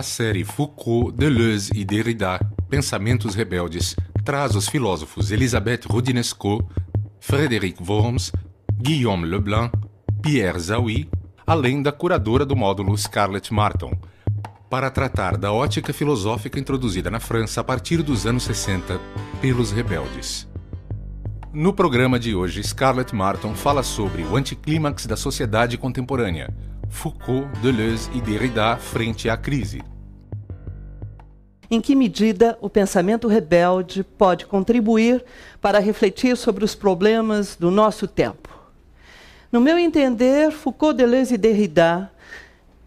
série Foucault, Deleuze e Derrida, Pensamentos Rebeldes, traz os filósofos Elisabeth Roudinesco, Frédéric Worms, Guillaume Leblanc, Pierre Zawi, além da curadora do módulo Scarlett Marton, para tratar da ótica filosófica introduzida na França a partir dos anos 60 pelos rebeldes. No programa de hoje, Scarlett Marton fala sobre o anticlímax da sociedade contemporânea, Foucault, Deleuze e Derrida frente à crise. Em que medida o pensamento rebelde pode contribuir para refletir sobre os problemas do nosso tempo? No meu entender, Foucault, Deleuze e Derrida,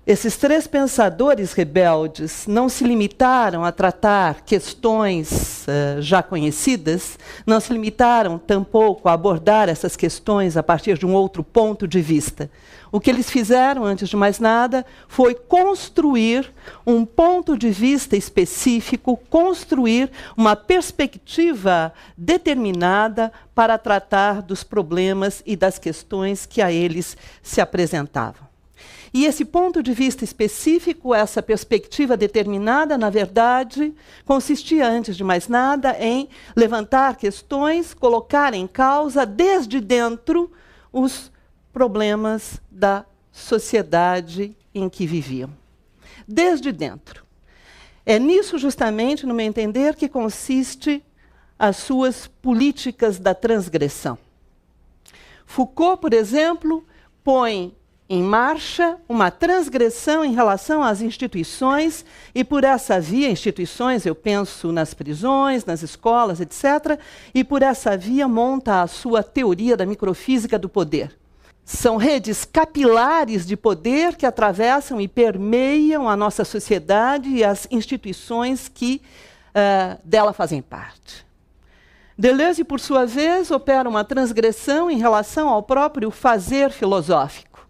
esses três pensadores rebeldes não se limitaram a tratar questões já conhecidas, não se limitaram tampouco a abordar essas questões a partir de um outro ponto de vista. O que eles fizeram, antes de mais nada, foi construir um ponto de vista específico, construir uma perspectiva determinada para tratar dos problemas e das questões que a eles se apresentavam. E esse ponto de vista específico, essa perspectiva determinada, na verdade, consistia, antes de mais nada, em levantar questões, colocar em causa, desde dentro, os problemas da sociedade em que viviam. Desde dentro. É nisso, justamente, no meu entender, que consiste as suas políticas da transgressão. Foucault, por exemplo, põe em marcha uma transgressão em relação às instituições, e por essa via, instituições, eu penso nas prisões, nas escolas, etc., e por essa via monta a sua teoria da microfísica do poder. São redes capilares de poder que atravessam e permeiam a nossa sociedade e as instituições que dela fazem parte. Deleuze, por sua vez, opera uma transgressão em relação ao próprio fazer filosófico.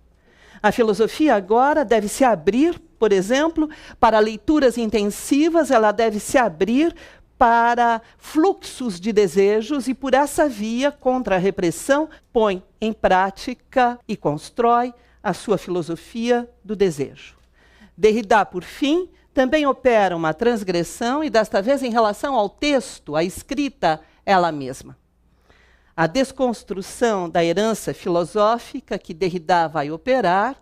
A filosofia agora deve se abrir, por exemplo, para leituras intensivas, ela deve se abrir para fluxos de desejos e, por essa via, contra a repressão, põe em prática e constrói a sua filosofia do desejo. Derrida, por fim, também opera uma transgressão, e desta vez em relação ao texto, à escrita ela mesma. A desconstrução da herança filosófica que Derrida vai operar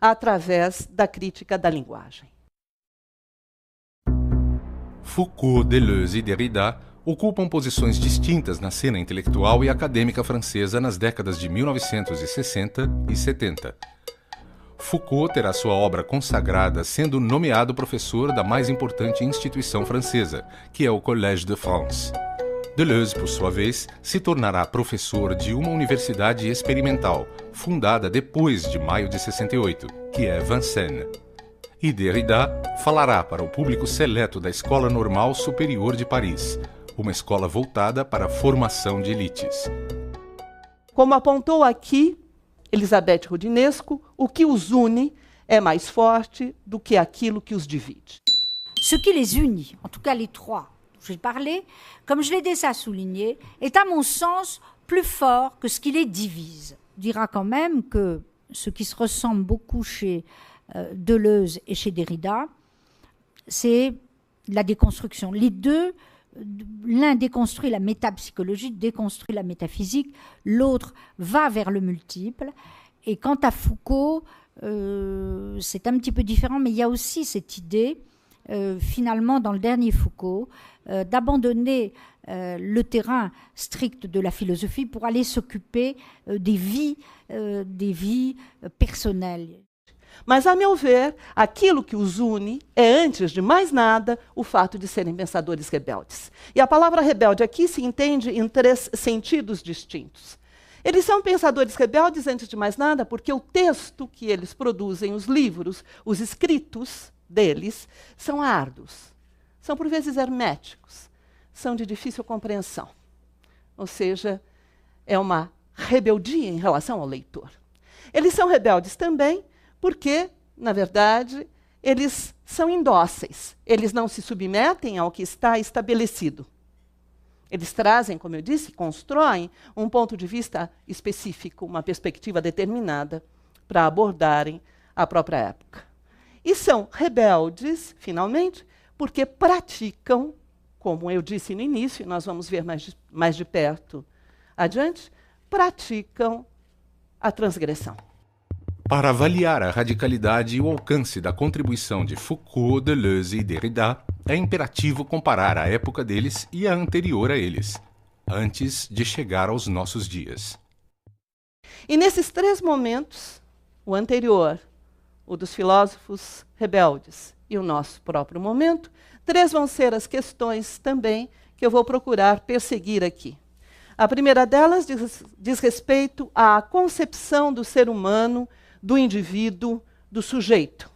através da crítica da linguagem. Foucault, Deleuze e Derrida ocupam posições distintas na cena intelectual e acadêmica francesa nas décadas de 1960 e 70. Foucault terá sua obra consagrada sendo nomeado professor da mais importante instituição francesa, que é o Collège de France. Deleuze, por sua vez, se tornará professor de uma universidade experimental, fundada depois de maio de 68, que é Vincennes. E Derrida falará para o público seleto da Escola Normal Superior de Paris, uma escola voltada para a formação de elites. Como apontou aqui Elisabeth Roudinesco, o que os une é mais forte do que aquilo que os divide. Ce qui les unit, en tout cas les trois, j'ai parlé, comme je l'ai déjà souligné, est à mon sens plus fort que ce qui les divise. On dira quand même que ce qui se ressemble beaucoup chez Deleuze et chez Derrida, c'est la déconstruction. Les deux, l'un déconstruit la métapsychologie, déconstruit la métaphysique, l'autre va vers le multiple. Et quant à Foucault, c'est un petit peu différent, mais il y a aussi cette idée, finalement, dans le dernier Foucault, d'abandonner le terrain strict de la philosophie pour aller s'occuper des vies personnelles. Mas, a meu ver, aquilo que os une é, antes de mais nada, o fato de serem pensadores rebeldes. E a palavra rebelde aqui se entende em três sentidos distintos. Eles são pensadores rebeldes, antes de mais nada, porque o texto que eles produzem, os livros, os escritos deles, são árduos. São, por vezes, herméticos. São de difícil compreensão. Ou seja, é uma rebeldia em relação ao leitor. Eles são rebeldes também porque, na verdade, eles são indóceis. Eles não se submetem ao que está estabelecido. Eles trazem, como eu disse, constroem um ponto de vista específico, uma perspectiva determinada para abordarem a própria época. E são rebeldes, finalmente, porque praticam, como eu disse no início, e nós vamos ver mais de perto adiante, praticam a transgressão. Para avaliar a radicalidade e o alcance da contribuição de Foucault, Deleuze e Derrida, é imperativo comparar a época deles e a anterior a eles, antes de chegar aos nossos dias. E nesses três momentos, o anterior, o dos filósofos rebeldes e o nosso próprio momento, três vão ser as questões também que eu vou procurar perseguir aqui. A primeira delas diz respeito à concepção do ser humano, do indivíduo, do sujeito.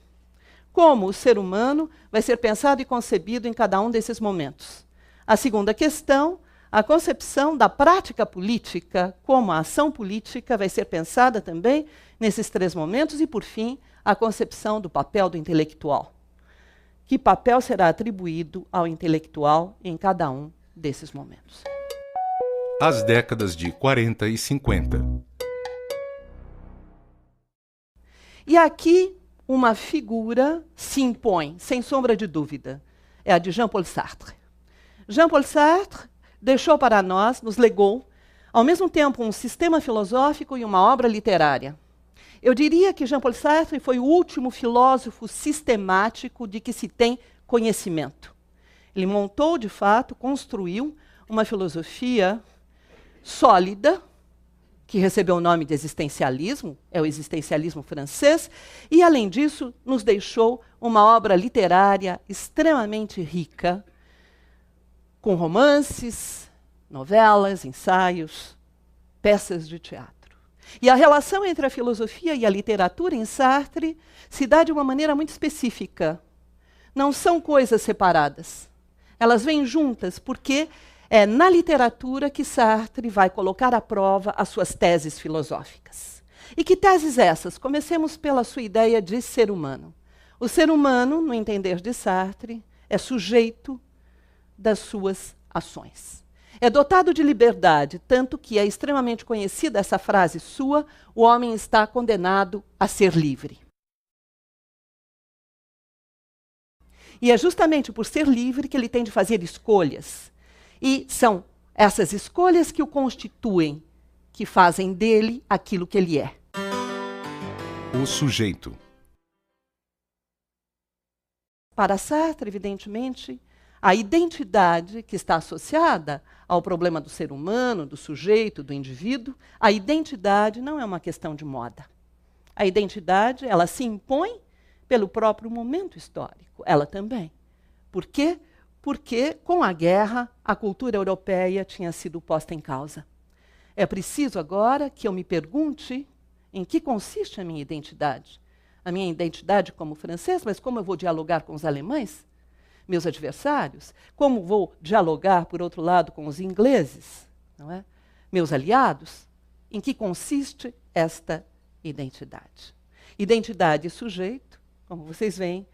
Como o ser humano vai ser pensado e concebido em cada um desses momentos. A segunda questão, a concepção da prática política, como a ação política vai ser pensada também nesses três momentos. E, por fim, a concepção do papel do intelectual. Que papel será atribuído ao intelectual em cada um desses momentos? As décadas de 40 e 50. E aqui uma figura se impõe, sem sombra de dúvida. É a de Jean-Paul Sartre. Jean-Paul Sartre deixou para nós, nos legou, ao mesmo tempo um sistema filosófico e uma obra literária. Eu diria que Jean-Paul Sartre foi o último filósofo sistemático de que se tem conhecimento. Ele montou, de fato, construiu uma filosofia sólida, que recebeu o nome de existencialismo, é o existencialismo francês, e, além disso, nos deixou uma obra literária extremamente rica, com romances, novelas, ensaios, peças de teatro. E a relação entre a filosofia e a literatura em Sartre se dá de uma maneira muito específica. Não são coisas separadas. Elas vêm juntas, porque é na literatura que Sartre vai colocar à prova as suas teses filosóficas. E que teses essas? Comecemos pela sua ideia de ser humano. O ser humano, no entender de Sartre, é sujeito das suas ações. É dotado de liberdade, tanto que é extremamente conhecida essa frase sua: o homem está condenado a ser livre. E é justamente por ser livre que ele tem de fazer escolhas. E são essas escolhas que o constituem, que fazem dele aquilo que ele é. O sujeito. Para Sartre, evidentemente, a identidade que está associada ao problema do ser humano, do sujeito, do indivíduo, a identidade não é uma questão de moda. A identidade, ela se impõe pelo próprio momento histórico, ela também. Por quê? Porque, com a guerra, a cultura europeia tinha sido posta em causa. É preciso agora que eu me pergunte em que consiste a minha identidade. A minha identidade como francês, mas como eu vou dialogar com os alemães, meus adversários? Como vou dialogar, por outro lado, com os ingleses, não é? Meus aliados? Em que consiste esta identidade? Identidade e sujeito, como vocês veem,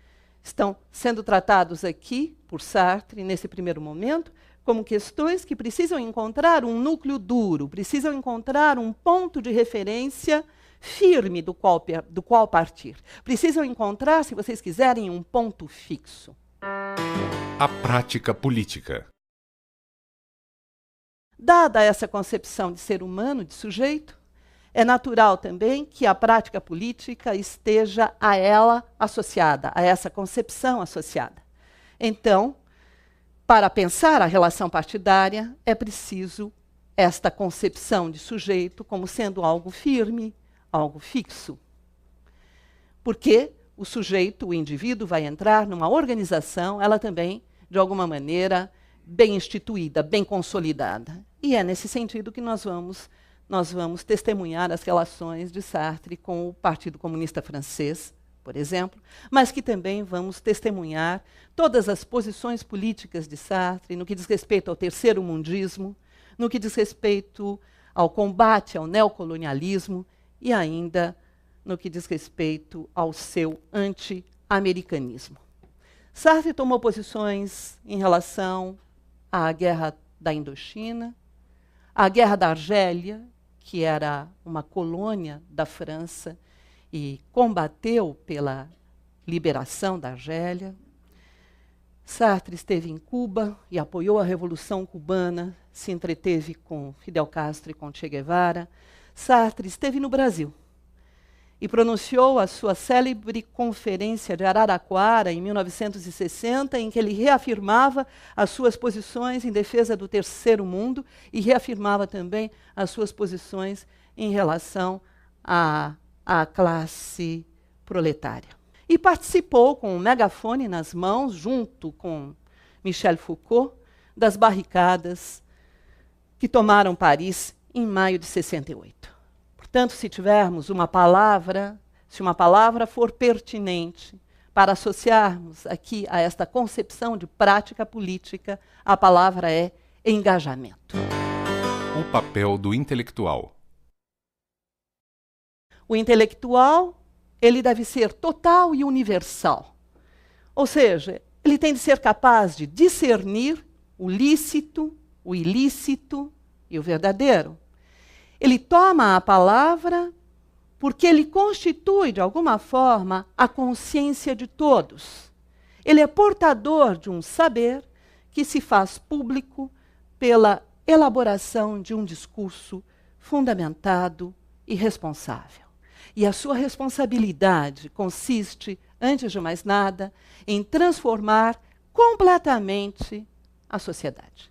estão sendo tratados aqui, por Sartre, nesse primeiro momento, como questões que precisam encontrar um núcleo duro, precisam encontrar um ponto de referência firme do qual partir. Precisam encontrar, se vocês quiserem, um ponto fixo. A prática política. Dada essa concepção de ser humano, de sujeito, é natural também que a prática política esteja a ela associada, a essa concepção associada. Então, para pensar a relação partidária, é preciso esta concepção de sujeito como sendo algo firme, algo fixo. Porque o sujeito, o indivíduo, vai entrar numa organização, ela também, de alguma maneira, bem instituída, bem consolidada. E é nesse sentido que nós vamos testemunhar as relações de Sartre com o Partido Comunista Francês, por exemplo, mas que também vamos testemunhar todas as posições políticas de Sartre no que diz respeito ao terceiro mundismo, no que diz respeito ao combate ao neocolonialismo e ainda no que diz respeito ao seu anti-americanismo. Sartre tomou posições em relação à guerra da Indochina, à guerra da Argélia, que era uma colônia da França, e combateu pela liberação da Argélia. Sartre esteve em Cuba e apoiou a Revolução Cubana, se entreteve com Fidel Castro e com Che Guevara. Sartre esteve no Brasil e pronunciou a sua célebre Conferência de Araraquara, em 1960, em que ele reafirmava as suas posições em defesa do terceiro mundo e reafirmava também as suas posições em relação à classe proletária. E participou com um megafone nas mãos, junto com Michel Foucault, das barricadas que tomaram Paris em maio de 68. Portanto, se tivermos uma palavra, se uma palavra for pertinente para associarmos aqui a esta concepção de prática política, a palavra é engajamento. O papel do intelectual. O intelectual, ele deve ser total e universal. Ou seja, ele tem de ser capaz de discernir o lícito, o ilícito e o verdadeiro. Ele toma a palavra porque ele constitui, de alguma forma, a consciência de todos. Ele é portador de um saber que se faz público pela elaboração de um discurso fundamentado e responsável. E a sua responsabilidade consiste, antes de mais nada, em transformar completamente a sociedade.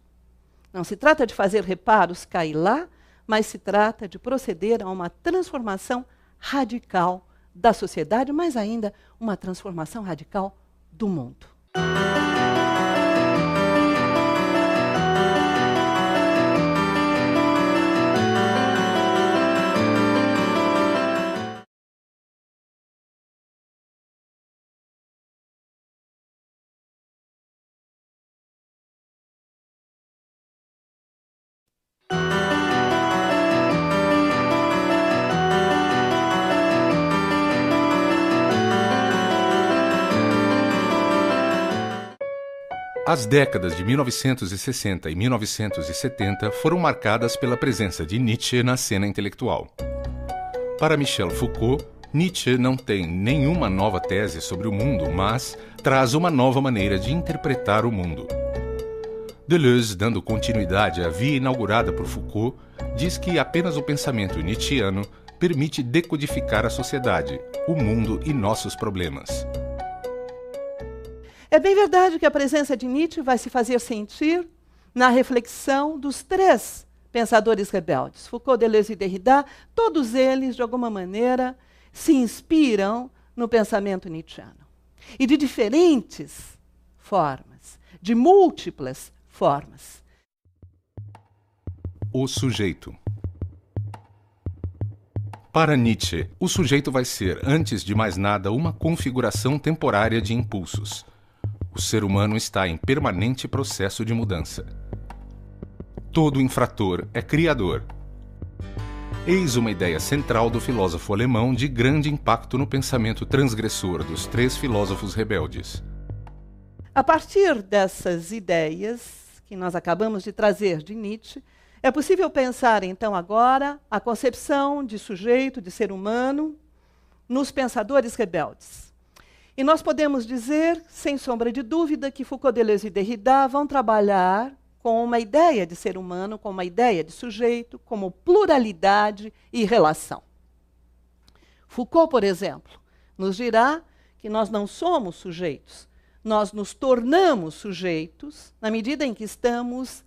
Não se trata de fazer reparos cá e lá, mas se trata de proceder a uma transformação radical da sociedade, mas ainda uma transformação radical do mundo. As décadas de 1960 e 1970 foram marcadas pela presença de Nietzsche na cena intelectual. Para Michel Foucault, Nietzsche não tem nenhuma nova tese sobre o mundo, mas traz uma nova maneira de interpretar o mundo. Deleuze, dando continuidade à via inaugurada por Foucault, diz que apenas o pensamento nietzschiano permite decodificar a sociedade, o mundo e nossos problemas. É bem verdade que a presença de Nietzsche vai se fazer sentir na reflexão dos três pensadores rebeldes, Foucault, Deleuze e Derrida. Todos eles, de alguma maneira, se inspiram no pensamento nietzschiano. E de diferentes formas, de múltiplas formas. O sujeito. Para Nietzsche, o sujeito vai ser, antes de mais nada, uma configuração temporária de impulsos. O ser humano está em permanente processo de mudança. Todo infrator é criador. Eis uma ideia central do filósofo alemão de grande impacto no pensamento transgressor dos três filósofos rebeldes. A partir dessas ideias que nós acabamos de trazer de Nietzsche, é possível pensar, então, agora, a concepção de sujeito, de ser humano, nos pensadores rebeldes. E nós podemos dizer, sem sombra de dúvida, que Foucault, Deleuze e Derrida vão trabalhar com uma ideia de ser humano, com uma ideia de sujeito, como pluralidade e relação. Foucault, por exemplo, nos dirá que nós não somos sujeitos, nós nos tornamos sujeitos na medida em que estamos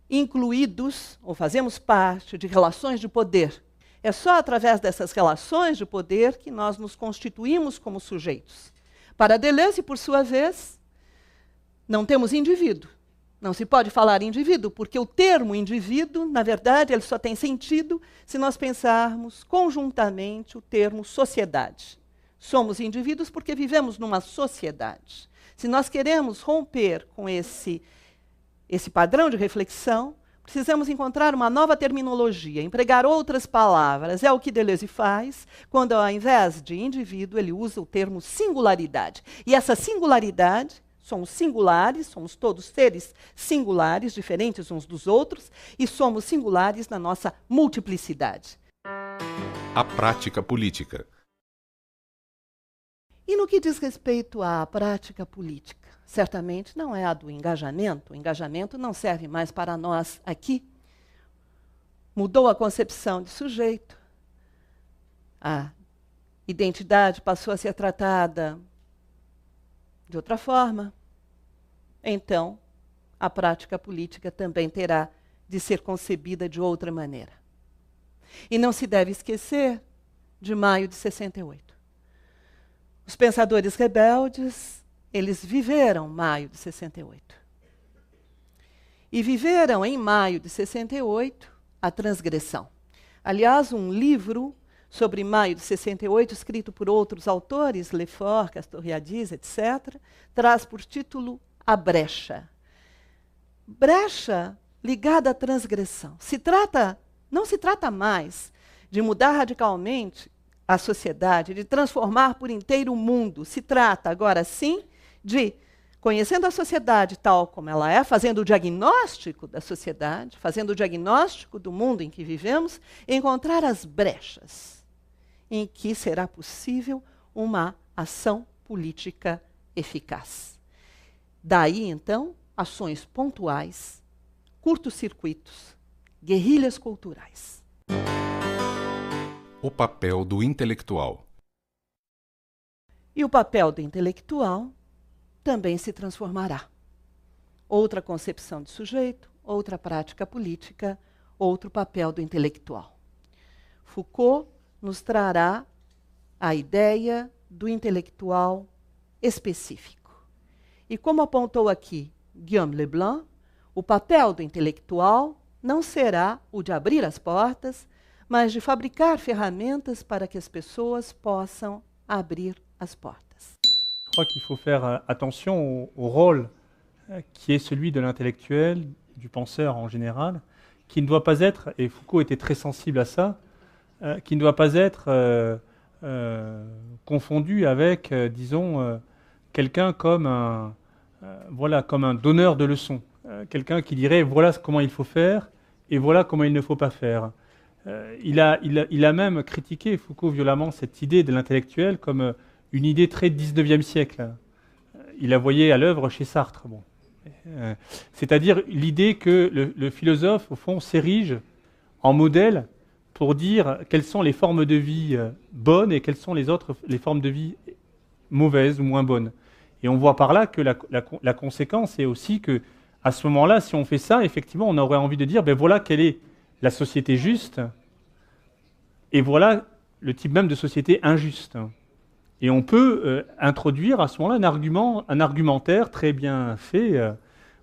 incluídos ou fazemos parte de relações de poder. É só através dessas relações de poder que nós nos constituímos como sujeitos. Para Deleuze, por sua vez, não temos indivíduo. Não se pode falar indivíduo, porque o termo indivíduo, na verdade, ele só tem sentido se nós pensarmos conjuntamente o termo sociedade. Somos indivíduos porque vivemos numa sociedade. Se nós queremos romper com esse padrão de reflexão, precisamos encontrar uma nova terminologia, empregar outras palavras. É o que Deleuze faz, quando ao invés de indivíduo, ele usa o termo singularidade. E essa singularidade, somos singulares, somos todos seres singulares, diferentes uns dos outros, e somos singulares na nossa multiplicidade. A prática política. E no que diz respeito à prática política, certamente não é a do engajamento. O engajamento não serve mais para nós aqui. Mudou a concepção de sujeito. A identidade passou a ser tratada de outra forma. Então, a prática política também terá de ser concebida de outra maneira. E não se deve esquecer de maio de 68. Os pensadores rebeldes, eles viveram maio de 68. E viveram em maio de 68 a transgressão. Aliás, um livro sobre maio de 68, escrito por outros autores, Lefort, Castoriadis, etc., traz por título A Brecha. Brecha ligada à transgressão. Não se trata mais de mudar radicalmente a sociedade, de transformar por inteiro o mundo. Se trata, agora sim, de, conhecendo a sociedade tal como ela é, fazendo o diagnóstico da sociedade, fazendo o diagnóstico do mundo em que vivemos, encontrar as brechas em que será possível uma ação política eficaz. Daí, então, ações pontuais, curtos-circuitos, guerrilhas culturais. O papel do intelectual. E o papel do intelectual também se transformará. Outra concepção de sujeito, outra prática política, outro papel do intelectual. Foucault nos trará a ideia do intelectual específico. E como apontou aqui Guillaume Leblanc, o papel do intelectual não será o de abrir as portas, mas de fabricar ferramentas para que as pessoas possam abrir as portas. Je crois qu'il faut faire attention au rôle qui est celui de l'intellectuel, du penseur en général, qui ne doit pas être, et Foucault était très sensible à ça, qui ne doit pas être confondu avec, disons, quelqu'un comme comme un donneur de leçons, quelqu'un qui dirait voilà comment il faut faire et voilà comment il ne faut pas faire. Il a même critiqué, Foucault, violemment cette idée de l'intellectuel comme une idée très 19e siècle. Il la voyait à l'œuvre chez Sartre. Bon. C'est-à-dire l'idée que le philosophe, au fond, s'érige en modèle pour dire quelles sont les formes de vie bonnes et quelles sont les formes de vie mauvaises ou moins bonnes. Et on voit par là que la conséquence est aussi que, à ce moment-là, si on fait ça, effectivement, on aurait envie de dire, ben voilà quelle est la société juste, et voilà le type même de société injuste. Et on peut introduire à ce moment-là un argumentaire très bien fait,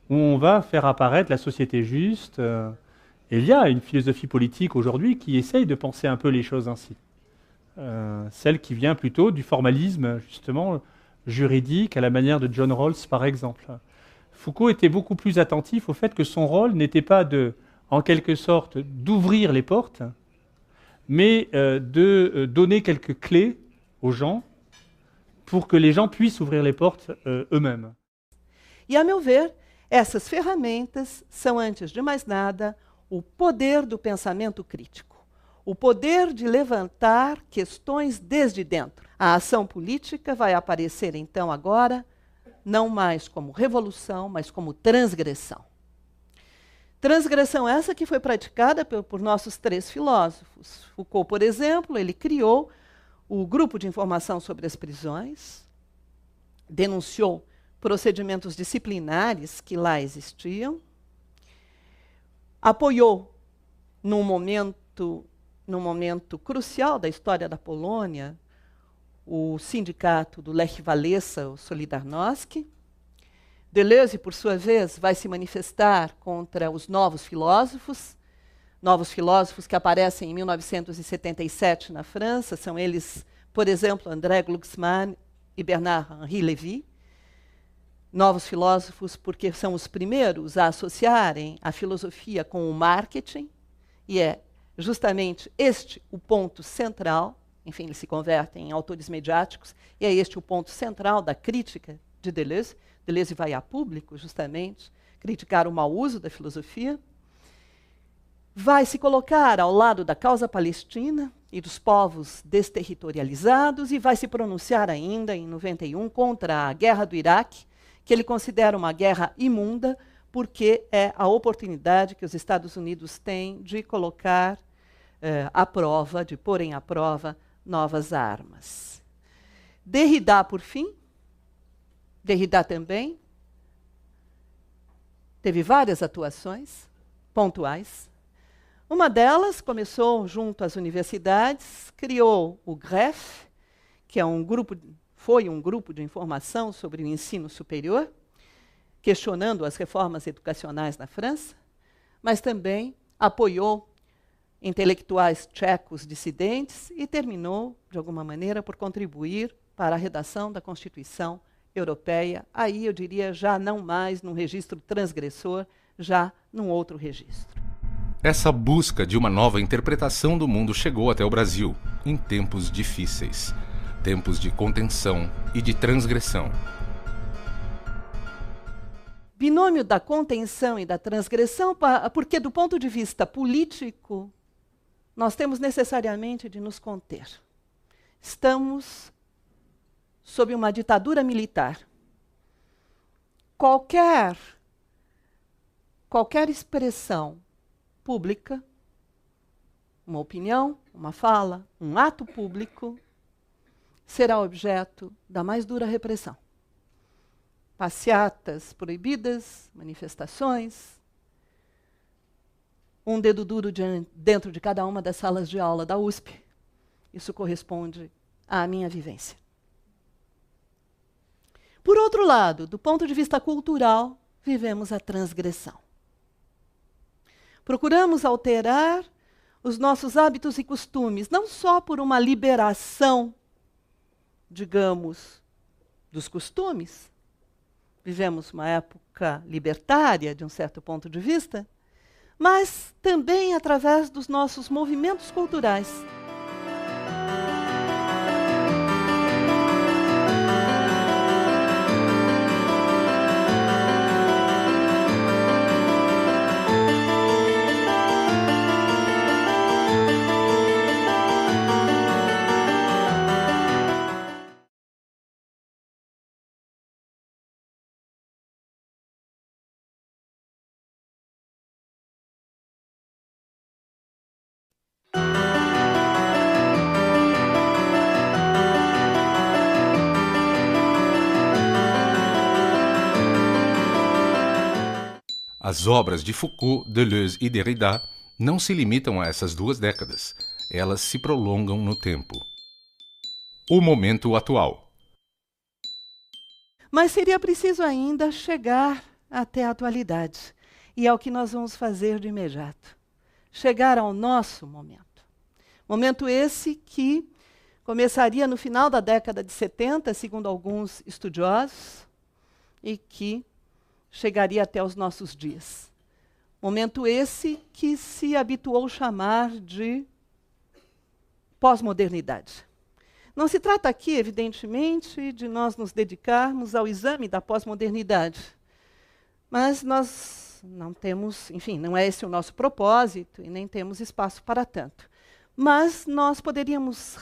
où on va faire apparaître la société juste. Et il y a une philosophie politique aujourd'hui qui essaye de penser un peu les choses ainsi. Celle qui vient plutôt du formalisme, justement, juridique, à la manière de John Rawls, par exemple. Foucault était beaucoup plus attentif au fait que son rôle n'était pas en quelque sorte, d'ouvrir les portes, mais de donner quelques clés aux gens pour que les gens puissent ouvrir les portes eux-mêmes. E, a meu ver, essas ferramentas são, antes de mais nada, o poder do pensamento crítico, o poder de levantar questões desde dentro. A ação política vai aparecer, então, agora, não mais como revolução, mas como transgressão. Transgressão essa que foi praticada por nossos três filósofos. Foucault, por exemplo, ele criou o Grupo de Informação sobre as Prisões, denunciou procedimentos disciplinares que lá existiam, apoiou, num momento crucial da história da Polônia, o sindicato do Lech Walesa, o Solidarnosc. Deleuze, por sua vez, vai se manifestar contra os novos filósofos que aparecem em 1977 na França. São eles, por exemplo, André Glucksmann e Bernard-Henri Lévy. Novos filósofos porque são os primeiros a associarem a filosofia com o marketing, e é justamente este o ponto central. Enfim, eles se convertem em autores mediáticos, e é este o ponto central da crítica de Deleuze. Deleuze vai a público, justamente, criticar o mau uso da filosofia. Vai se colocar ao lado da causa palestina, e dos povos desterritorializados, e vai se pronunciar ainda em 91 contra a guerra do Iraque, que ele considera uma guerra imunda, porque é a oportunidade que os Estados Unidos têm de colocar à prova, de porem à prova novas armas. Derrida, por fim, Derrida também teve várias atuações pontuais. Uma delas começou junto às universidades, criou o GREF, que foi um grupo de informação sobre o ensino superior, questionando as reformas educacionais na França, mas também apoiou intelectuais tchecos dissidentes e terminou, de alguma maneira, por contribuir para a redação da Constituição Europeia. Aí, eu diria, já não mais num registro transgressor, já num outro registro. Essa busca de uma nova interpretação do mundo chegou até o Brasil, em tempos difíceis, tempos de contenção e de transgressão. Binômio da contenção e da transgressão, porque do ponto de vista político, nós temos necessariamente de nos conter. Estamos sob uma ditadura militar. Qualquer expressão pública, uma opinião, uma fala, um ato público, será objeto da mais dura repressão. Passeatas proibidas, manifestações, um dedo duro dentro de cada uma das salas de aula da USP. Isso corresponde à minha vivência. Por outro lado, do ponto de vista cultural, vivemos a transgressão. Procuramos alterar os nossos hábitos e costumes, não só por uma liberação, digamos, dos costumes. Vivemos uma época libertária, de um certo ponto de vista, mas também através dos nossos movimentos culturais. As obras de Foucault, Deleuze e Derrida não se limitam a essas 2 décadas. Elas se prolongam no tempo. O momento atual. Mas seria preciso ainda chegar até a atualidade. E é o que nós vamos fazer de imediato. Chegar ao nosso momento. Momento esse que começaria no final da década de 70, segundo alguns estudiosos, e que chegaria até os nossos dias. Momento esse que se habituou chamar de pós-modernidade. Não se trata aqui, evidentemente, de nós nos dedicarmos ao exame da pós-modernidade. Mas nós não temos, enfim, não é esse o nosso propósito e nem temos espaço para tanto. Mas nós poderíamos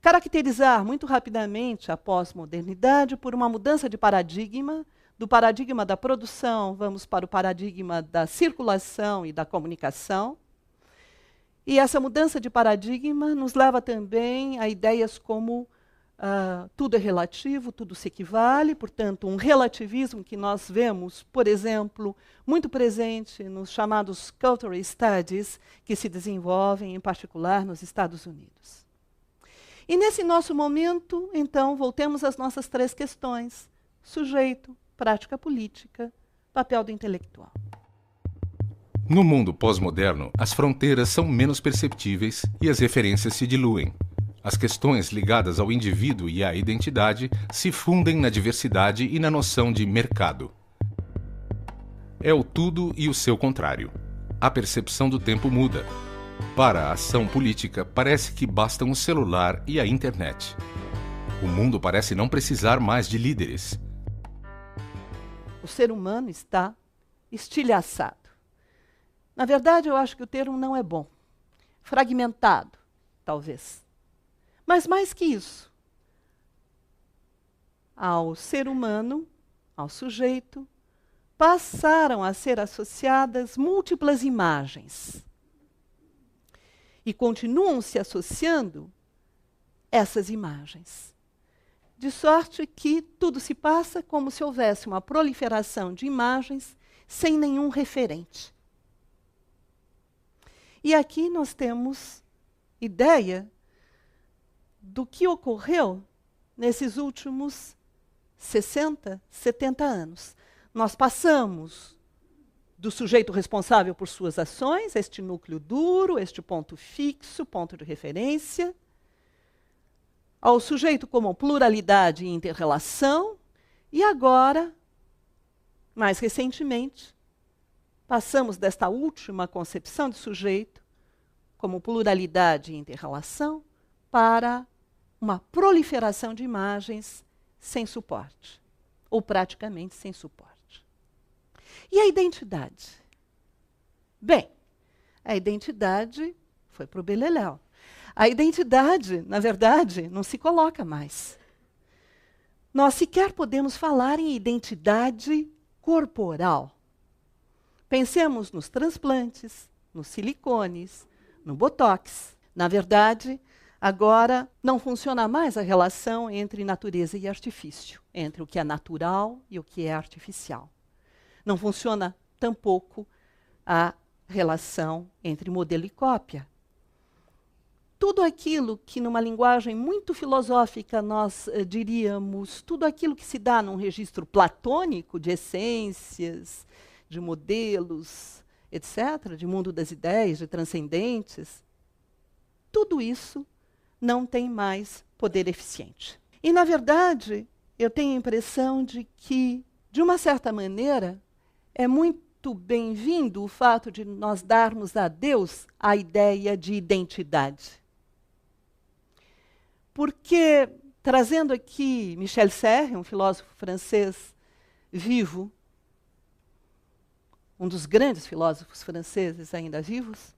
caracterizar muito rapidamente a pós-modernidade por uma mudança de paradigma. Do paradigma da produção, vamos para o paradigma da circulação e da comunicação. E essa mudança de paradigma nos leva também a ideias como tudo é relativo, tudo se equivale, portanto, um relativismo que nós vemos, por exemplo, muito presente nos chamados Cultural Studies, que se desenvolvem, em particular, nos Estados Unidos. E nesse nosso momento, então, voltemos às nossas 3 questões: sujeito, prática política, papel do intelectual. No mundo pós-moderno, as fronteiras são menos perceptíveis e as referências se diluem. As questões ligadas ao indivíduo e à identidade se fundem na diversidade e na noção de mercado. É o tudo e o seu contrário. A percepção do tempo muda. Para a ação política, parece que bastam o celular e a internet. O mundo parece não precisar mais de líderes. O ser humano está estilhaçado. Na verdade, eu acho que o termo não é bom. Fragmentado, talvez. Mas mais que isso, ao ser humano, ao sujeito, passaram a ser associadas múltiplas imagens. E continuam se associando essas imagens. De sorte que tudo se passa como se houvesse uma proliferação de imagens sem nenhum referente. E aqui nós temos ideia do que ocorreu nesses últimos 60, 70 anos. Nós passamos do sujeito responsável por suas ações, este núcleo duro, este ponto fixo, ponto de referência, ao sujeito como pluralidade e inter-relação, e agora, mais recentemente, passamos desta última concepção de sujeito como pluralidade e inter-relação para uma proliferação de imagens sem suporte, ou praticamente sem suporte. E a identidade? Bem, a identidade foi para o beleléu. A identidade, na verdade, não se coloca mais. Nós sequer podemos falar em identidade corporal. Pensemos nos transplantes, nos silicones, no botox. Na verdade, agora não funciona mais a relação entre natureza e artifício, entre o que é natural e o que é artificial. Não funciona tampouco a relação entre modelo e cópia. Tudo aquilo que, numa linguagem muito filosófica, nós diríamos, tudo aquilo que se dá num registro platônico de essências, de modelos, etc., de mundo das ideias, de transcendentes, tudo isso não tem mais poder eficiente. E, na verdade, eu tenho a impressão de que, de uma certa maneira, é muito bem-vindo o fato de nós darmos a Deus a ideia de identidade. Porque, trazendo aqui Michel Serres, um filósofo francês vivo, um dos grandes filósofos franceses ainda vivos,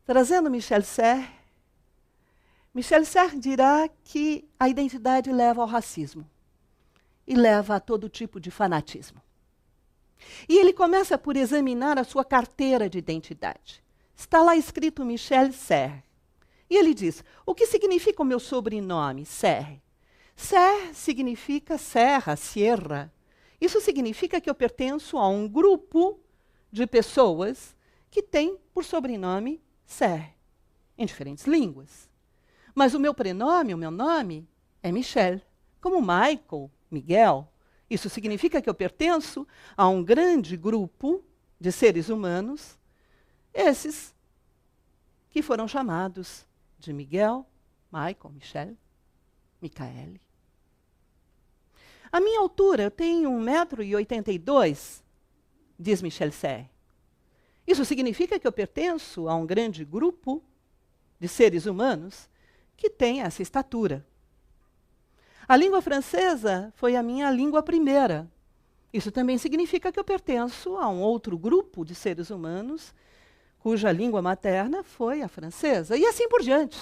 trazendo Michel Serres dirá que a identidade leva ao racismo e leva a todo tipo de fanatismo. E ele começa por examinar a sua carteira de identidade. Está lá escrito Michel Serres. E ele diz, o que significa o meu sobrenome, Serres? Serres significa serra, sierra. Isso significa que eu pertenço a um grupo de pessoas que tem por sobrenome Serres, em diferentes línguas. Mas o meu prenome, o meu nome, é Michel, como Michael, Miguel. Isso significa que eu pertenço a um grande grupo de seres humanos, esses que foram chamados de Miguel, Michael, Michel, Micaele. A minha altura, eu tenho 1,82 m, diz Michel Serres. Isso significa que eu pertenço a um grande grupo de seres humanos que tem essa estatura. A língua francesa foi a minha língua primeira. Isso também significa que eu pertenço a um outro grupo de seres humanos cuja língua materna foi a francesa, e assim por diante.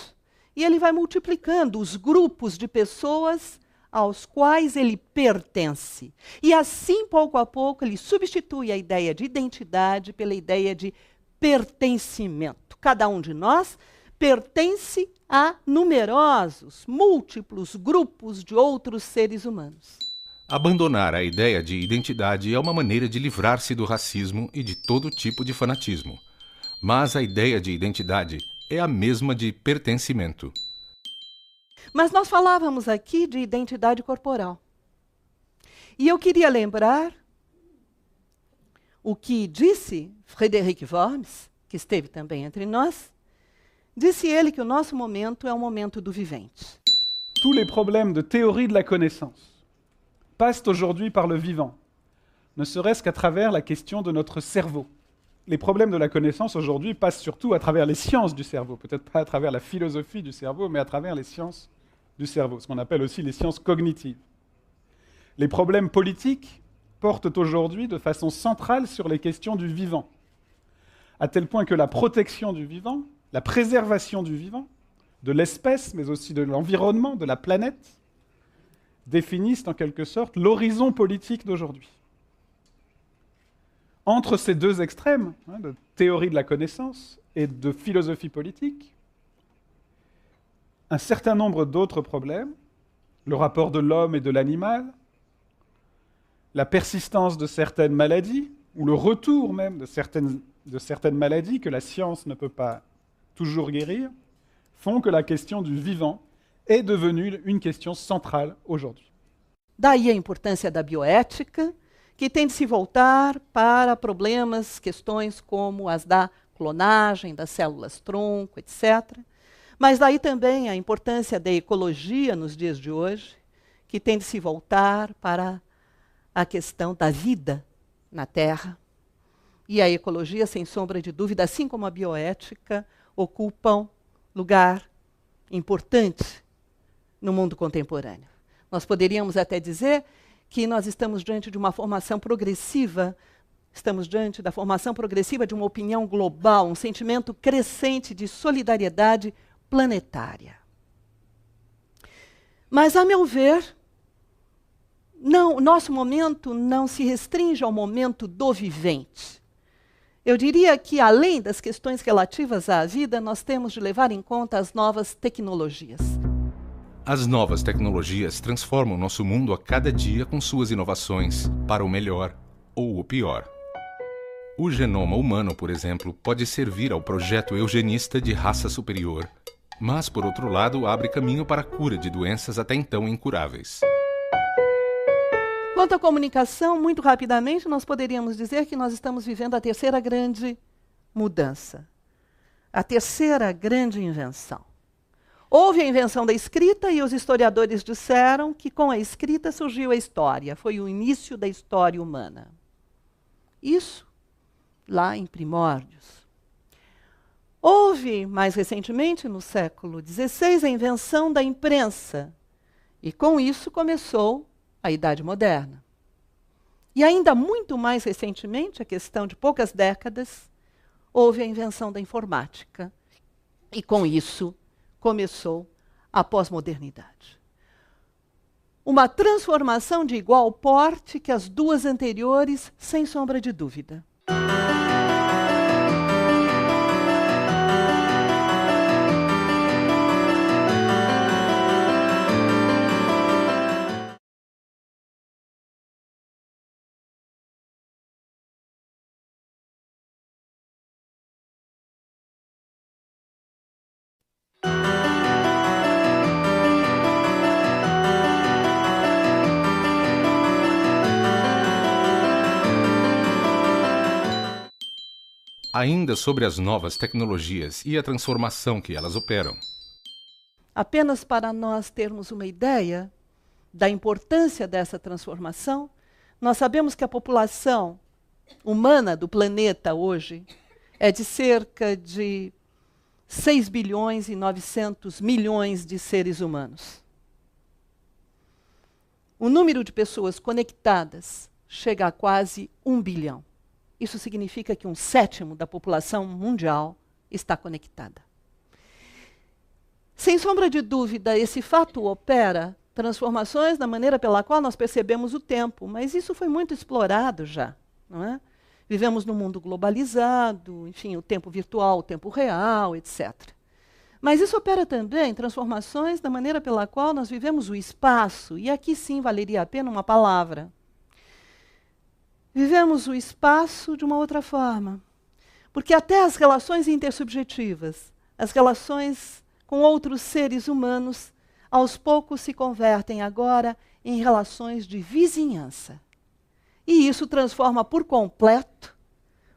E ele vai multiplicando os grupos de pessoas aos quais ele pertence. E assim, pouco a pouco, ele substitui a ideia de identidade pela ideia de pertencimento. Cada um de nós pertence a numerosos, múltiplos grupos de outros seres humanos. Abandonar a ideia de identidade é uma maneira de livrar-se do racismo e de todo tipo de fanatismo. Mas a ideia de identidade é a mesma de pertencimento. Mas nós falávamos aqui de identidade corporal. E eu queria lembrar o que disse Frédéric Worms, que esteve também entre nós. Disse ele que o nosso momento é o momento do vivente. Tous les problèmes de théorie de la connaissance passent aujourd'hui par le vivant, ne serait-ce qu'à travers la question de notre cerveau. Les problèmes de la connaissance aujourd'hui passent surtout à travers les sciences du cerveau, peut-être pas à travers la philosophie du cerveau, mais à travers les sciences du cerveau, ce qu'on appelle aussi les sciences cognitives. Les problèmes politiques portent aujourd'hui de façon centrale sur les questions du vivant, à tel point que la protection du vivant, la préservation du vivant, de l'espèce, mais aussi de l'environnement, de la planète, définissent en quelque sorte l'horizon politique d'aujourd'hui. Entre ces deux extrêmes, de théorie de la connaissance et de philosophie politique, un certain nombre d'autres problèmes, le rapport de l'homme et de l'animal, la persistance de certaines maladies, ou le retour même de certaines maladies que la science ne peut pas toujours guérir, font que la question du vivant est devenue une question centrale aujourd'hui. Daí a importância da bioética, que tem de se voltar para problemas, questões como as da clonagem, das células-tronco, etc. Mas daí também a importância da ecologia nos dias de hoje, que tem de se voltar para a questão da vida na Terra. E a ecologia, sem sombra de dúvida, assim como a bioética, ocupam lugar importante no mundo contemporâneo. Nós poderíamos até dizer que nós estamos diante de uma formação progressiva, estamos diante da formação progressiva de uma opinião global, um sentimento crescente de solidariedade planetária. Mas, a meu ver, o nosso momento não se restringe ao momento do vivente. Eu diria que, além das questões relativas à vida, nós temos de levar em conta as novas tecnologias. As novas tecnologias transformam nosso mundo a cada dia com suas inovações, para o melhor ou o pior. O genoma humano, por exemplo, pode servir ao projeto eugenista de raça superior, mas, por outro lado, abre caminho para a cura de doenças até então incuráveis. Quanto à comunicação, muito rapidamente, nós poderíamos dizer que nós estamos vivendo a terceira grande mudança, a terceira grande invenção. Houve a invenção da escrita e os historiadores disseram que com a escrita surgiu a história, foi o início da história humana. Isso lá em Primórdios. Houve, mais recentemente, no século XVI, a invenção da imprensa, e com isso começou a Idade Moderna. E ainda muito mais recentemente, a questão de poucas décadas, houve a invenção da informática, e com isso começou a pós-modernidade. Uma transformação de igual porte que as duas anteriores, sem sombra de dúvida. Ainda sobre as novas tecnologias e a transformação que elas operam. Apenas para nós termos uma ideia da importância dessa transformação, nós sabemos que a população humana do planeta hoje é de cerca de 6 bilhões e 900 milhões de seres humanos. O número de pessoas conectadas chega a quase 1 bilhão. Isso significa que 1/7 da população mundial está conectada. Sem sombra de dúvida, esse fato opera transformações na maneira pela qual nós percebemos o tempo, mas isso foi muito explorado já, não é? Vivemos num mundo globalizado, enfim, o tempo virtual, o tempo real, etc. Mas isso opera também transformações na maneira pela qual nós vivemos o espaço, e aqui sim valeria a pena uma palavra. Vivemos o espaço de uma outra forma, porque até as relações intersubjetivas, as relações com outros seres humanos, aos poucos se convertem agora em relações de vizinhança. E isso transforma por completo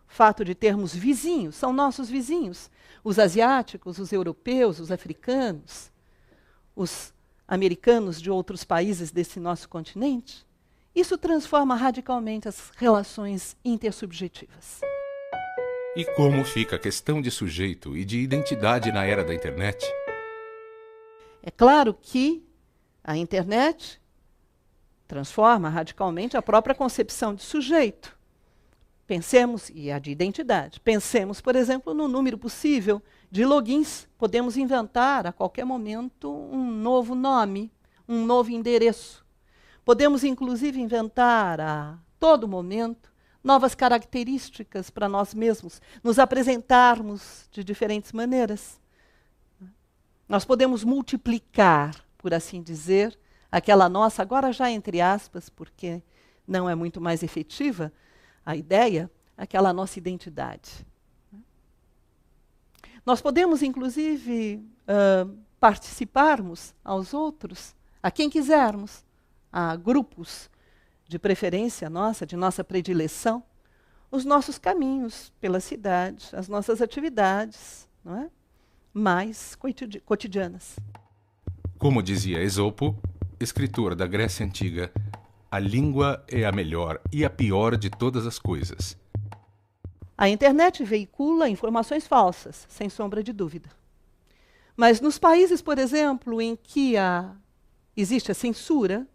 o fato de termos vizinhos, são nossos vizinhos, os asiáticos, os europeus, os africanos, os americanos de outros países desse nosso continente. Isso transforma radicalmente as relações intersubjetivas. E como fica a questão de sujeito e de identidade na era da internet? É claro que a internet transforma radicalmente a própria concepção de sujeito. Pensemos, e a de identidade, pensemos, por exemplo, no número possível de logins. Podemos inventar a qualquer momento um novo nome, um novo endereço. Podemos, inclusive, inventar a todo momento novas características para nós mesmos, nos apresentarmos de diferentes maneiras. Nós podemos multiplicar, por assim dizer, aquela nossa, agora já entre aspas, porque não é muito mais efetiva a ideia, aquela nossa identidade. Nós podemos, inclusive, participarmos aos outros, a quem quisermos, a grupos de preferência nossa, de nossa predileção, os nossos caminhos pela cidade, as nossas atividades, não é? Mais cotidianas. Como dizia Esopo, escritor da Grécia Antiga, a língua é a melhor e a pior de todas as coisas. A internet veicula informações falsas, sem sombra de dúvida. Mas nos países, por exemplo, em que existe a censura,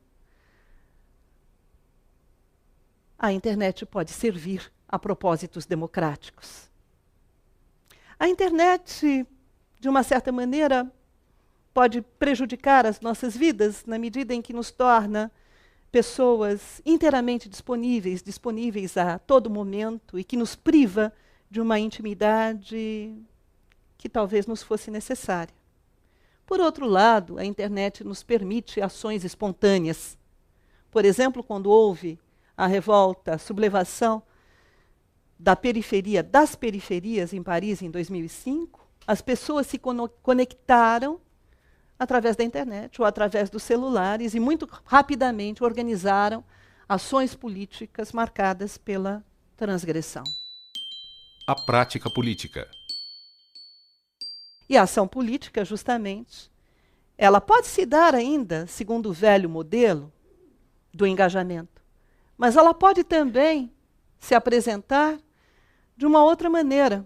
a internet pode servir a propósitos democráticos. A internet, de uma certa maneira, pode prejudicar as nossas vidas na medida em que nos torna pessoas inteiramente disponíveis a todo momento e que nos priva de uma intimidade que talvez nos fosse necessária. Por outro lado, a internet nos permite ações espontâneas. Por exemplo, quando houve a revolta, a sublevação das periferias em Paris em 2005, as pessoas se conectaram através da internet ou através dos celulares e muito rapidamente organizaram ações políticas marcadas pela transgressão. A prática política. E a ação política, justamente, ela pode se dar ainda segundo o velho modelo do engajamento, mas ela pode também se apresentar de uma outra maneira.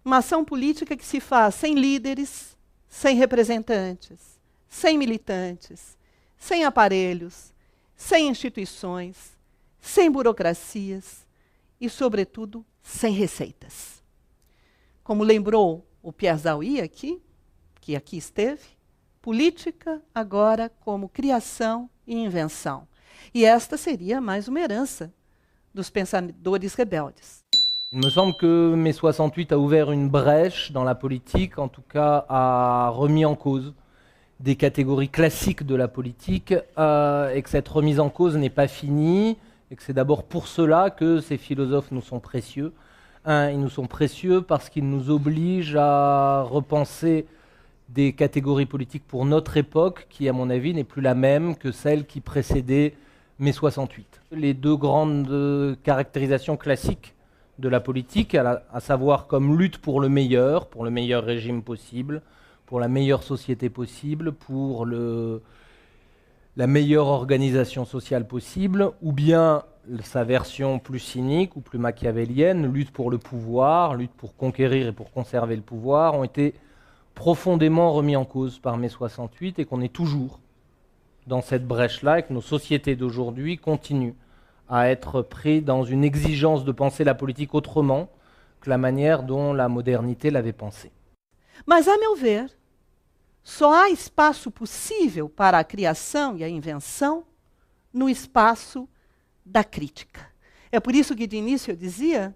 Uma ação política que se faz sem líderes, sem representantes, sem militantes, sem aparelhos, sem instituições, sem burocracias e, sobretudo, sem receitas. Como lembrou o Pierre Zaouy aqui, que aqui esteve, política agora como criação e invenção. E esta seria mais uma herança dos pensadores rebeldes. Il me semble que mai 68 a ouvert une brèche dans la politique, en tout cas a remis en cause des catégories classiques de la politique et que cette remise en cause n'est pas finie et que c'est d'abord pour cela que ces philosophes nous sont précieux. Ils nous sont précieux parce qu'ils nous obligent à repenser des catégories politiques pour notre époque qui, à mon avis, n'est plus la même que celle qui précédait mai 68. Les deux grandes caractérisations classiques de la politique, à savoir comme lutte pour le meilleur régime possible, pour la meilleure société possible, pour la meilleure organisation sociale possible, ou bien sa version plus cynique ou plus machiavélienne, lutte pour le pouvoir, lutte pour conquérir et pour conserver le pouvoir, ont été profondément remis en cause par mai 68 et qu'on est toujours dans cette brèche-là et que nos sociétés d'aujourd'hui continuent à être pris dans une exigence de penser la politique autrement que la manière dont la modernité l'avait pensée. Mas, a meu ver, só há espaço possível para a criação e a invenção no espaço da crítica. É por isso que, de início, eu dizia,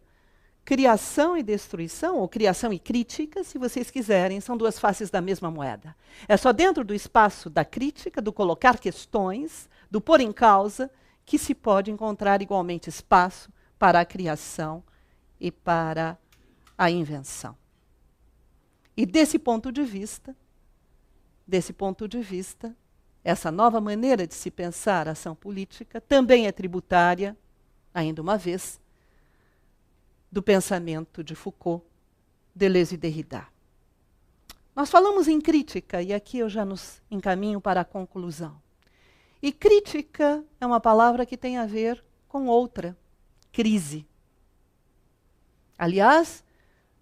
criação e destruição, ou criação e crítica, se vocês quiserem, são duas faces da mesma moeda. É só dentro do espaço da crítica, do colocar questões, do pôr em causa, que se pode encontrar igualmente espaço para a criação e para a invenção. E desse ponto de vista, essa nova maneira de se pensar a ação política também é tributária, ainda uma vez, do pensamento de Foucault, Deleuze e Derrida. Nós falamos em crítica, e aqui eu já nos encaminho para a conclusão. E crítica é uma palavra que tem a ver com outra, crise. Aliás,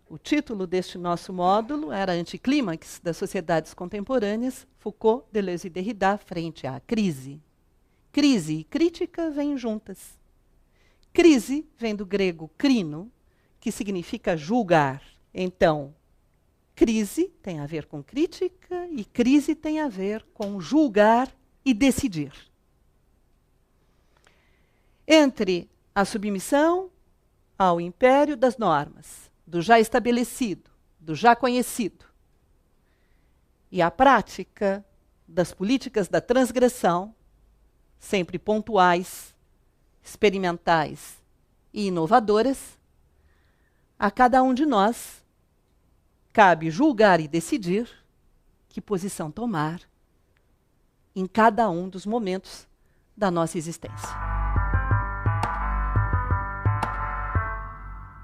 o título deste nosso módulo era Anticlímax das Sociedades Contemporâneas, Foucault, Deleuze e Derrida frente à crise. Crise e crítica vêm juntas. Crise vem do grego crino, que significa julgar. Então, crise tem a ver com crítica e crise tem a ver com julgar e decidir. Entre a submissão ao império das normas, do já estabelecido, do já conhecido, e a prática das políticas da transgressão, sempre pontuais, experimentais e inovadoras, a cada um de nós cabe julgar e decidir que posição tomar em cada um dos momentos da nossa existência.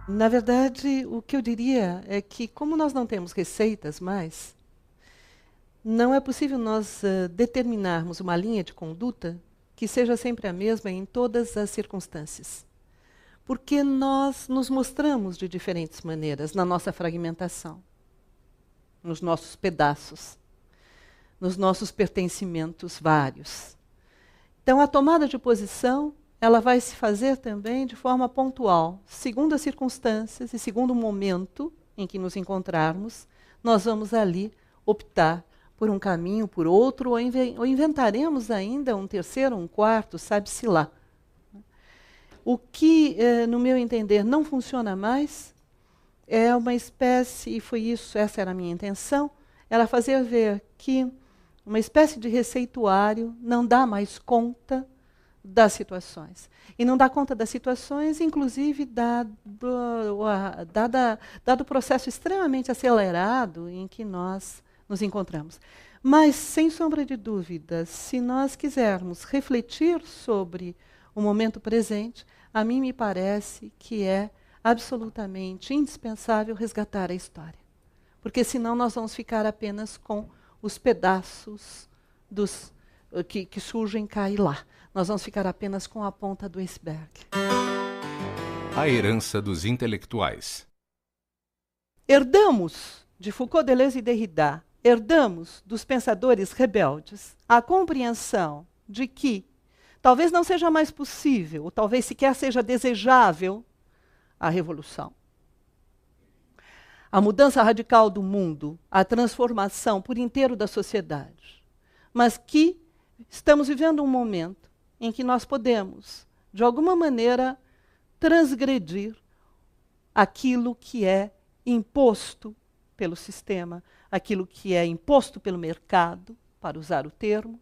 Na verdade, o que eu diria é que, como nós não temos receitas mais, não é possível nós determinarmos uma linha de conduta que seja sempre a mesma em todas as circunstâncias. Porque nós nos mostramos de diferentes maneiras na nossa fragmentação, nos nossos pedaços, nos nossos pertencimentos vários. Então, a tomada de posição, ela vai se fazer também de forma pontual, segundo as circunstâncias e segundo o momento em que nos encontrarmos, nós vamos ali optar por um caminho, por outro, ou inventaremos ainda um terceiro, um quarto, sabe-se lá. O que, no meu entender, não funciona mais é uma espécie, e foi isso, essa era a minha intenção, era fazer ver que uma espécie de receituário não dá mais conta das situações. E não dá conta das situações, inclusive, dado o processo extremamente acelerado em que nós nos encontramos. Mas, sem sombra de dúvida, se nós quisermos refletir sobre o momento presente, a mim me parece que é absolutamente indispensável resgatar a história. Porque senão nós vamos ficar apenas com os pedaços que surgem cá e lá. Nós vamos ficar apenas com a ponta do iceberg. A herança dos intelectuais. Herdamos de Foucault, Deleuze e Derrida, herdamos dos pensadores rebeldes a compreensão de que talvez não seja mais possível, ou talvez sequer seja desejável, a revolução. A mudança radical do mundo, a transformação por inteiro da sociedade. Mas que estamos vivendo um momento em que nós podemos, de alguma maneira, transgredir aquilo que é imposto pelo sistema, aquilo que é imposto pelo mercado, para usar o termo,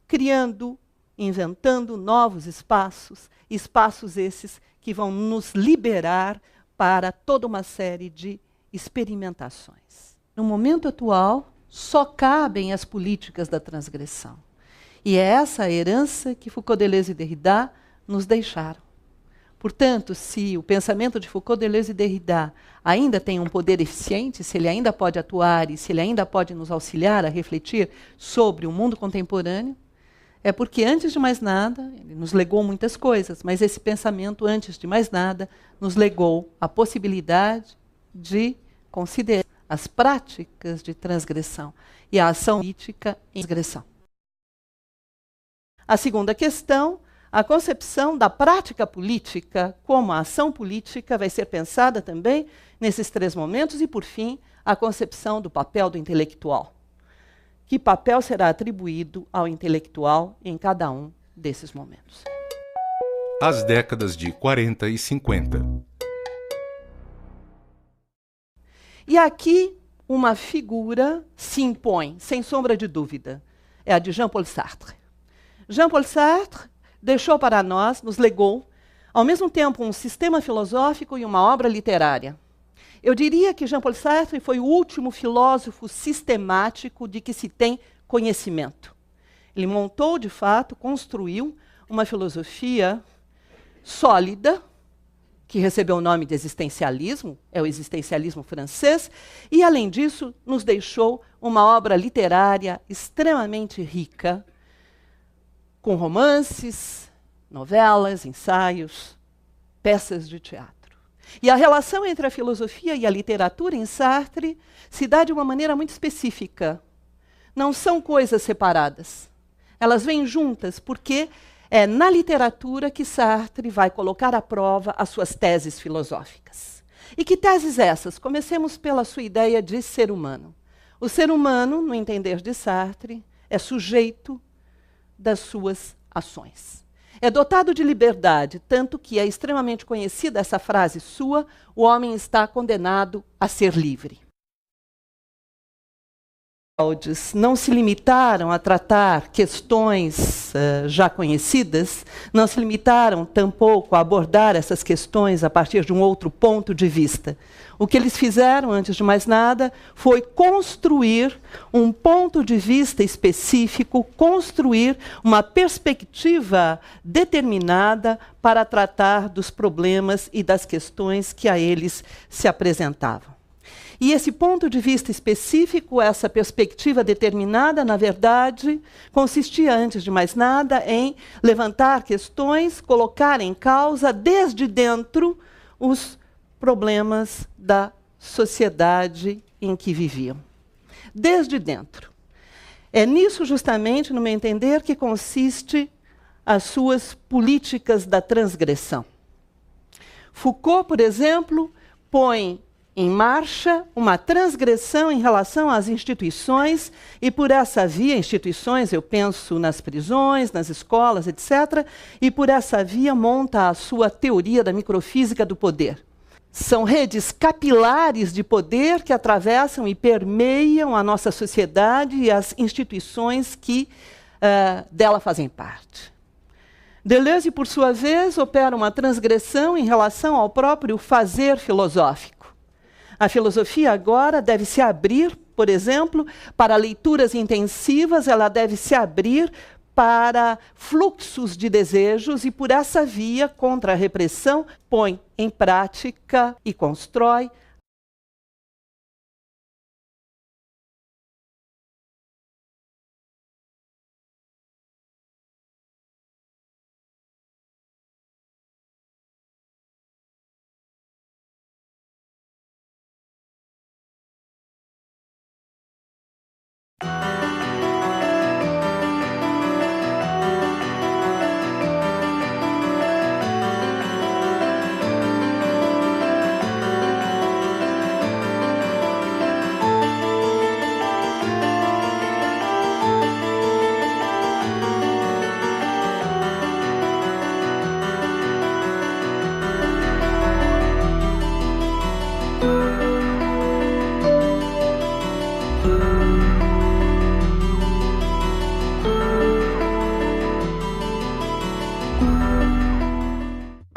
criando, inventando novos espaços, espaços esses que vão nos liberar para toda uma série de experimentações. No momento atual, só cabem as políticas da transgressão. E é essa a herança que Foucault, Deleuze e Derrida nos deixaram. Portanto, se o pensamento de Foucault, Deleuze e Derrida ainda tem um poder eficiente, se ele ainda pode atuar e se ele ainda pode nos auxiliar a refletir sobre o mundo contemporâneo, é porque, antes de mais nada, ele nos legou muitas coisas, mas esse pensamento, antes de mais nada, nos legou a possibilidade de considerar as práticas de transgressão e a ação política em transgressão. A segunda questão, a concepção da prática política como a ação política vai ser pensada também nesses três momentos e, por fim, a concepção do papel do intelectual. Que papel será atribuído ao intelectual em cada um desses momentos? As décadas de 40 e 50. E aqui uma figura se impõe, sem sombra de dúvida. É a de Jean-Paul Sartre. Jean-Paul Sartre deixou para nós, nos legou, ao mesmo tempo um sistema filosófico e uma obra literária. Eu diria que Jean-Paul Sartre foi o último filósofo sistemático de que se tem conhecimento. Ele montou, de fato, construiu uma filosofia sólida, que recebeu o nome de existencialismo, é o existencialismo francês, e, além disso, nos deixou uma obra literária extremamente rica, com romances, novelas, ensaios, peças de teatro. E a relação entre a filosofia e a literatura em Sartre se dá de uma maneira muito específica. Não são coisas separadas. Elas vêm juntas porque É na literatura que Sartre vai colocar à prova as suas teses filosóficas. E que teses essas? Comecemos pela sua ideia de ser humano. O ser humano, no entender de Sartre, é sujeito das suas ações. É dotado de liberdade, tanto que é extremamente conhecida essa frase sua: o homem está condenado a ser livre. Não se limitaram a tratar questões já conhecidas, não se limitaram tampouco a abordar essas questões a partir de um outro ponto de vista. O que eles fizeram, antes de mais nada, foi construir um ponto de vista específico, construir uma perspectiva determinada para tratar dos problemas e das questões que a eles se apresentavam. E esse ponto de vista específico, essa perspectiva determinada, na verdade, consistia, antes de mais nada, em levantar questões, colocar em causa, desde dentro, os problemas da sociedade em que viviam. Desde dentro. É nisso, justamente, no meu entender, que consiste as suas políticas da transgressão. Foucault, por exemplo, põe em marcha uma transgressão em relação às instituições, e por essa via, instituições, eu penso nas prisões, nas escolas, etc., e por essa via monta a sua teoria da microfísica do poder. São redes capilares de poder que atravessam e permeiam a nossa sociedade e as instituições que dela fazem parte. Deleuze, por sua vez, opera uma transgressão em relação ao próprio fazer filosófico. A filosofia agora deve se abrir, por exemplo, para leituras intensivas, ela deve se abrir para fluxos de desejos e, por essa via, contra a repressão, põe em prática e constrói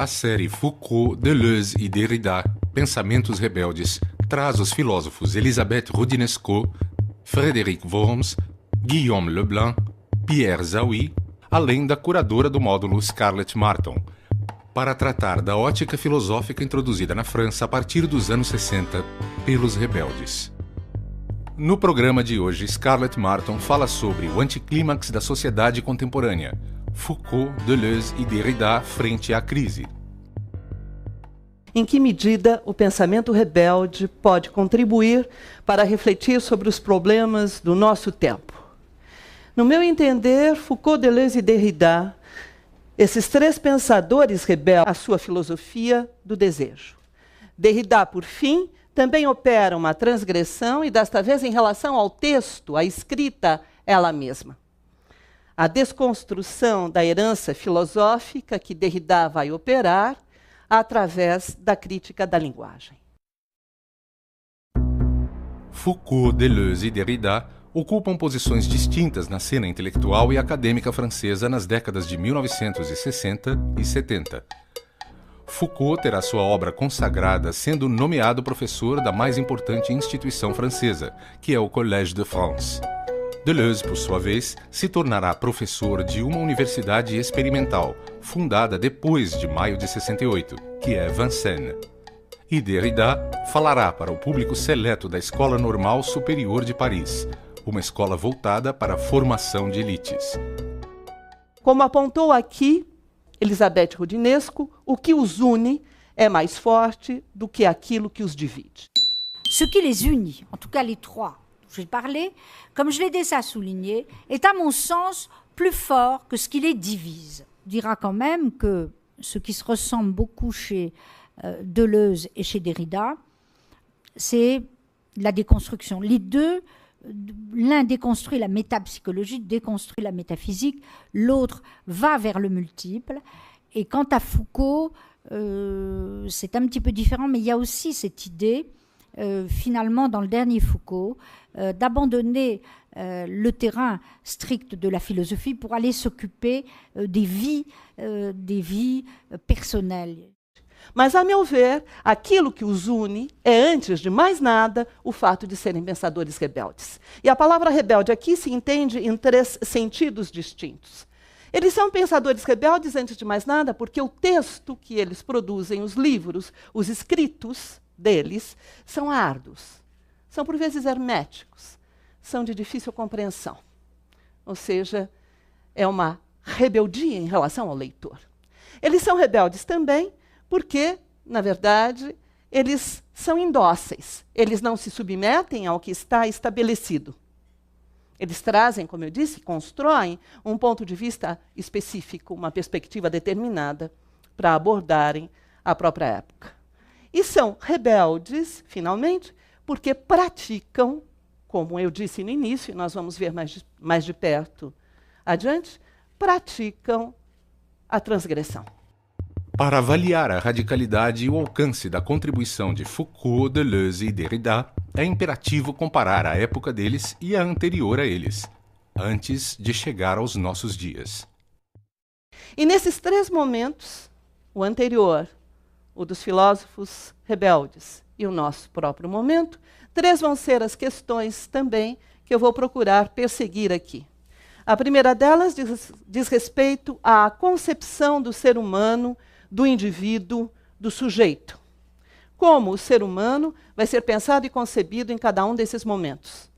A série Foucault, Deleuze e Derrida, Pensamentos Rebeldes, traz os filósofos Elisabeth Roudinesco, Frédéric Worms, Guillaume Leblanc, Pierre Zawi, além da curadora do módulo Scarlett Martin, para tratar da ótica filosófica introduzida na França a partir dos anos 60 pelos rebeldes. No programa de hoje, Scarlett Martin fala sobre o anticlímax da sociedade contemporânea, Foucault, Deleuze e Derrida frente à crise. Em que medida o pensamento rebelde pode contribuir para refletir sobre os problemas do nosso tempo? No meu entender, Foucault, Deleuze e Derrida, esses três pensadores rebeldes, a sua filosofia do desejo. Derrida, por fim, também opera uma transgressão, e desta vez em relação ao texto, a escrita ela mesma. A desconstrução da herança filosófica que Derrida vai operar através da crítica da linguagem. Foucault, Deleuze e Derrida ocupam posições distintas na cena intelectual e acadêmica francesa nas décadas de 1960 e 70. Foucault terá sua obra consagrada sendo nomeado professor da mais importante instituição francesa, que é o Collège de France. Deleuze, por sua vez, se tornará professor de uma universidade experimental, fundada depois de maio de 68, que é Vincennes. E Derrida falará para o público seleto da Escola Normal Superior de Paris, uma escola voltada para a formação de elites. Como apontou aqui Elisabeth Roudinesco, o que os une é mais forte do que aquilo que os divide. Ce qui les unit, en tout cas les trois dont j'ai parlé, comme je l'ai déjà souligné, est à mon sens plus fort que ce qui les divise, dira quand même que ce qui se ressemble beaucoup chez Deleuze et chez Derrida, c'est la déconstruction. Les deux, l'un déconstruit la métapsychologie, déconstruit la métaphysique, l'autre va vers le multiple. Et quant à Foucault, c'est un petit peu différent, mais il y a aussi cette idée, finalement, dans le dernier Foucault, d'abandonner le terrain strict de la philosophie pour aller s'occuper des vies personnelles. Mas, a meu ver, aquilo que os une é, antes de mais nada, o fato de serem pensadores rebeldes. E a palavra rebelde aqui se entende em 3 sentidos distintos. Eles são pensadores rebeldes, antes de mais nada, porque o texto que eles produzem, os livros, os escritos deles, são árduos, são por vezes herméticos, são de difícil compreensão. Ou seja, é uma rebeldia em relação ao leitor. Eles são rebeldes também porque, na verdade, eles são indóceis. Eles não se submetem ao que está estabelecido. Eles trazem, como eu disse, constroem um ponto de vista específico, uma perspectiva determinada para abordarem a própria época. E são rebeldes, finalmente, porque praticam, como eu disse no início, e nós vamos ver mais de perto adiante, praticam a transgressão. Para avaliar a radicalidade e o alcance da contribuição de Foucault, Deleuze e Derrida, é imperativo comparar a época deles e a anterior a eles, antes de chegar aos nossos dias. E nesses 3 momentos, o anterior, o dos filósofos rebeldes e o nosso próprio momento, 3 vão ser as questões também que eu vou procurar perseguir aqui. A primeira delas diz respeito à concepção do ser humano, do indivíduo, do sujeito. Como o ser humano vai ser pensado e concebido em cada um desses momentos.